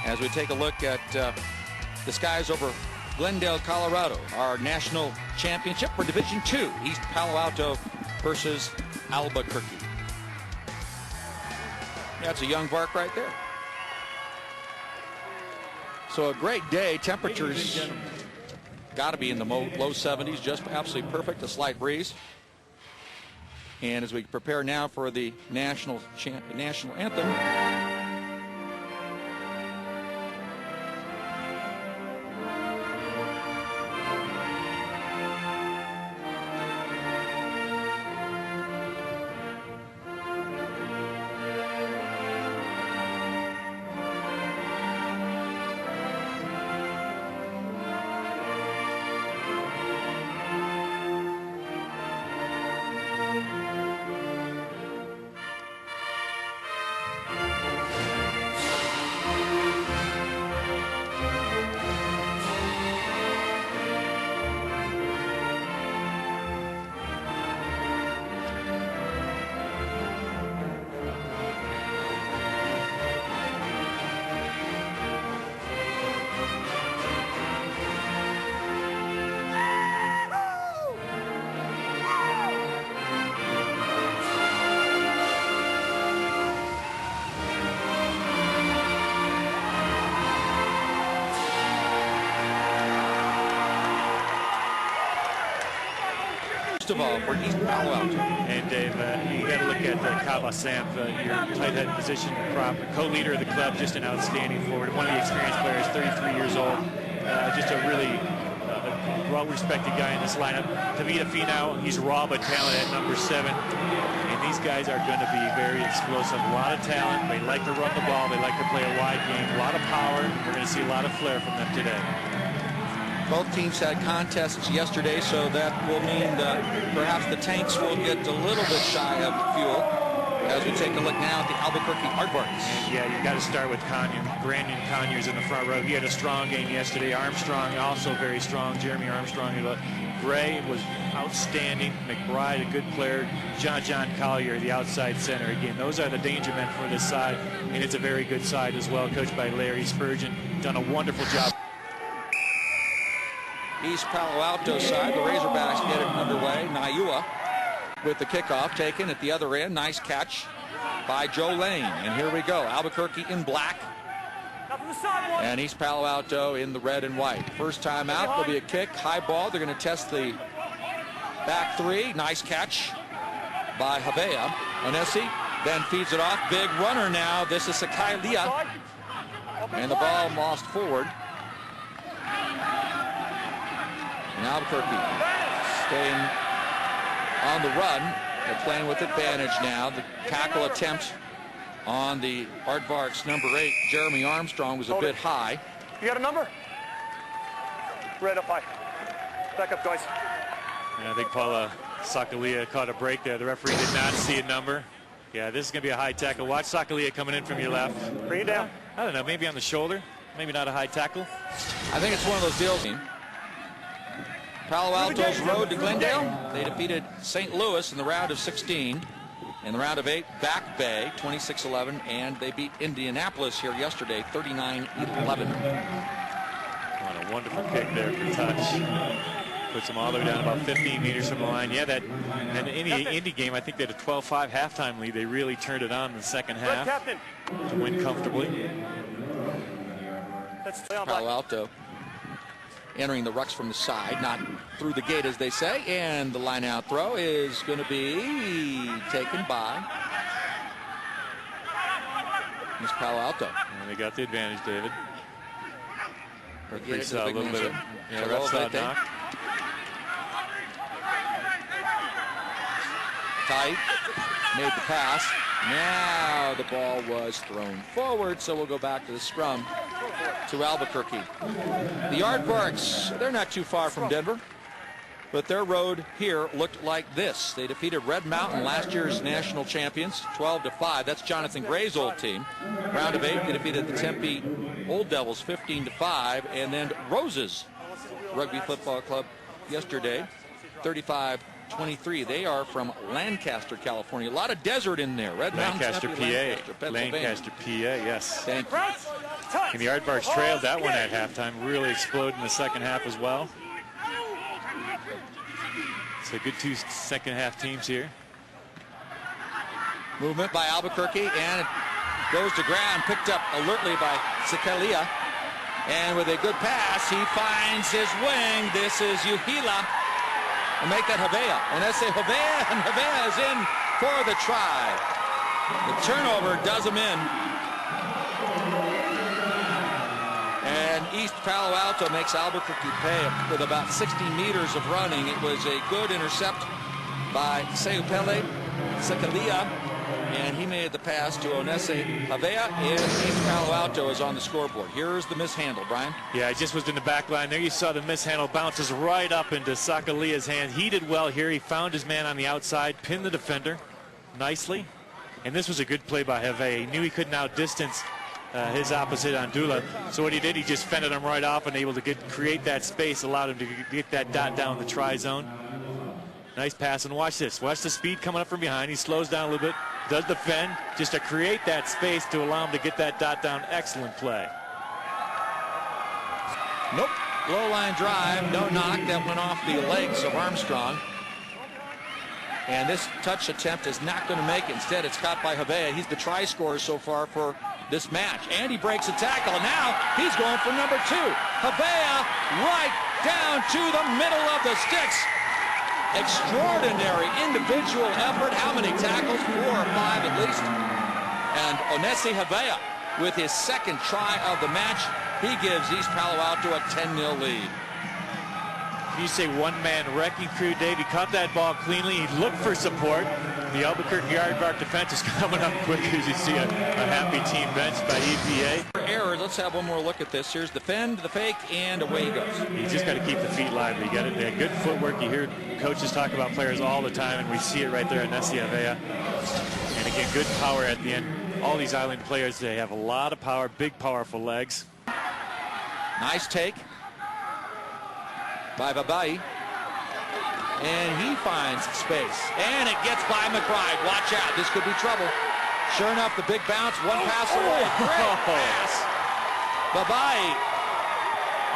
as we take a look at the skies over Glendale, Colorado, our national championship for Division II, East Palo Alto versus Albuquerque. That's a young Vark right there. So a great day. Temperatures got to be in the low 70s, just absolutely perfect. A slight breeze. And as we prepare now for the national anthem, of all for East Palo Alto. And Dave, you got to look at Kaba Samp, your tight head position prop, co-leader of the club, just an outstanding forward, one of the experienced players, 33 years old, just a really well-respected guy in this lineup. Tavita Finau, he's raw but talented at number 7, and these guys are going to be very explosive. A lot of talent. They like to run the ball. They like to play a wide game. A lot of power. We're going to see a lot of flair from them today. Both teams had contests yesterday, so that will mean that perhaps the tanks will get a little bit shy of fuel as we take a look now at the Albuquerque Aardvarks. And yeah, you got to start with Conyon. Brandon Conyers in the front row. He had a strong game yesterday. Armstrong also very strong. Jeremy Armstrong. Gray was outstanding. McBride, a good player. John Collier, the outside center. Again, those are the danger men for this side, and it's a very good side as well, coached by Larry Spurgeon. Done a wonderful job. East Palo Alto side, the Razorbacks get it underway. Naiua with the kickoff taken at the other end. Nice catch by Joe Lane. And here we go. Albuquerque in black. And East Palo Alto in the red and white. First time out, there'll be a kick. High ball. They're going to test the back three. Nice catch by Havea. Onesi then feeds it off. Big runner now. This is Sakai Lia. And the ball lost forward. And Albuquerque staying on the run. They're playing with advantage now. The tackle attempt on the Aardvarks number 8, Jeremy Armstrong, was a bit high. You got a number? Right up high. Back up, guys. And I think Paula Sakalia caught a break there. The referee did not see a number. Yeah, this is going to be a high tackle. Watch Sakalia coming in from your left. Bring it down. I don't know, maybe on the shoulder. Maybe not a high tackle. I think it's one of those deals. Palo Alto's road to Glendale. They defeated St. Louis in the round of 16. In the round of 8, Back Bay, 26-11, and they beat Indianapolis here yesterday, 39-11. What a wonderful kick there for touch. Puts them all the way down about 15 meters from the line. Yeah, that Indy game, I think they had a 12-5 halftime lead. They really turned it on in the second half to win comfortably. Palo Alto entering the rucks from the side, not through the gate, as they say, and the line-out throw is going to be taken by Miss Palo Alto. And they got the advantage, David. They saw a little bit of knock. Tight, made the pass. Now the ball was thrown forward, so we'll go back to the scrum to Albuquerque. The Aardvarks, they're not too far from Denver, but their road here looked like this. They defeated Red Mountain, last year's national champions, 12-5. That's Jonathan Gray's old team. Round of 8, they defeated the Tempe Old Devils 15-5, and then Rose's Rugby Football Club yesterday, 35-23. They are from Lancaster, California. A lot of desert in there. Red Mountain, Lancaster, PA. Lancaster, PA, yes. Thank you. And the Aardvarks trailed that one at halftime, really exploded in the second half as well. So good two second half teams here. Movement by Albuquerque, and it goes to ground, picked up alertly by Sakalia. And with a good pass, he finds his wing. This is Uhila. And make that Havea. And I say Havea, and Havea is in for the try. The turnover does him in. And East Palo Alto makes Albuquerque pay with about 60 meters of running. It was a good intercept by Seupele Sakalia. And he made the pass to Onese Havea, and East Palo Alto is on the scoreboard. Here's the mishandle, Brian. Yeah, it just was in the back line. There you saw the mishandle, bounces right up into Sakalia's hand. He did well here. He found his man on the outside, pinned the defender nicely. And this was a good play by Havea. He knew he couldn't outdistance his opposite Andula. So what he did, he just fended him right off and able to create that space, allowed him to get that dot down the try zone. Nice pass, and watch this. Watch the speed coming up from behind. He slows down a little bit, does defend, just to create that space to allow him to get that dot down. Excellent play. Nope. Low line drive, no knock. That went off the legs of Armstrong. And this touch attempt is not going to make it. Instead, it's caught by Havea. He's the try scorer so far for this match. And he breaks a tackle, and now he's going for number 2. Havea right down to the middle of the sticks. Extraordinary individual effort. How many tackles? 4 or 5 at least. And Onese Havea, with his second try of the match, he gives East Palo Alto a 10-0 lead. You say one-man wrecking crew, Dave. He caught that ball cleanly. He looked for support. The Albuquerque Aardvark defense is coming up quick as you see a happy team bench by EPA. For errors, let's have one more look at this. Here's the defend, the fake, and away he goes. You just got to keep the feet lively. You got it. Good footwork. You hear coaches talk about players all the time, and we see it right there in Onese Havea. And again, good power at the end. All these island players, they have a lot of power, big, powerful legs. Nice take by Babai, and he finds space, and it gets by McBride. Watch out, this could be trouble. Sure enough, the big bounce, one pass away. Great pass. Babai,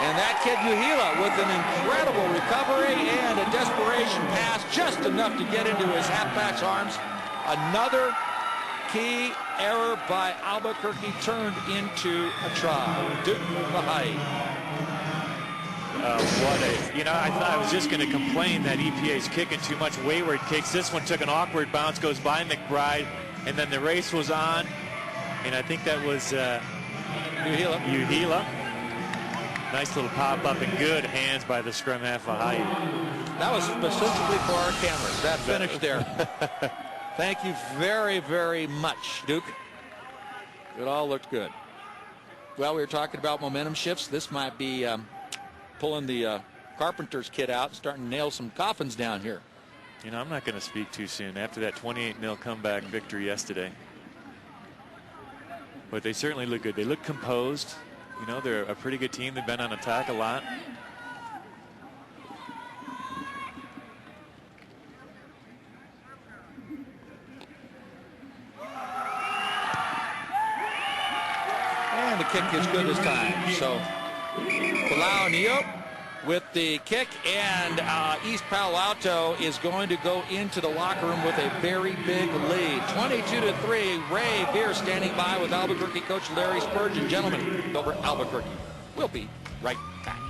and that kid Uhila with an incredible recovery and a desperation pass, just enough to get into his halfback's arms. Another key error by Albuquerque turned into a try. Duke Babai. I was just going to complain that EPA's kicking too much wayward kicks. This one took an awkward bounce, goes by McBride, and then the race was on. And I think that was Uhila. Nice little pop-up and good hands by the scrum half of Hawaii. That was specifically for our cameras. That finish there. Thank you very, very much, Duke. It all looked good. Well, we were talking about momentum shifts. This might be pulling the carpenter's kit out, starting to nail some coffins down here. You know, I'm not going to speak too soon after that 28-0 comeback victory yesterday. But they certainly look good. They look composed. You know, they're a pretty good team. They've been on attack a lot. And the kick is good this time. So Palau Neo with the kick, and East Palo Alto is going to go into the locker room with a very big lead. 22-3. Ray Beer standing by with Albuquerque coach Larry Spurgeon. Gentlemen, over Albuquerque. We'll be right back.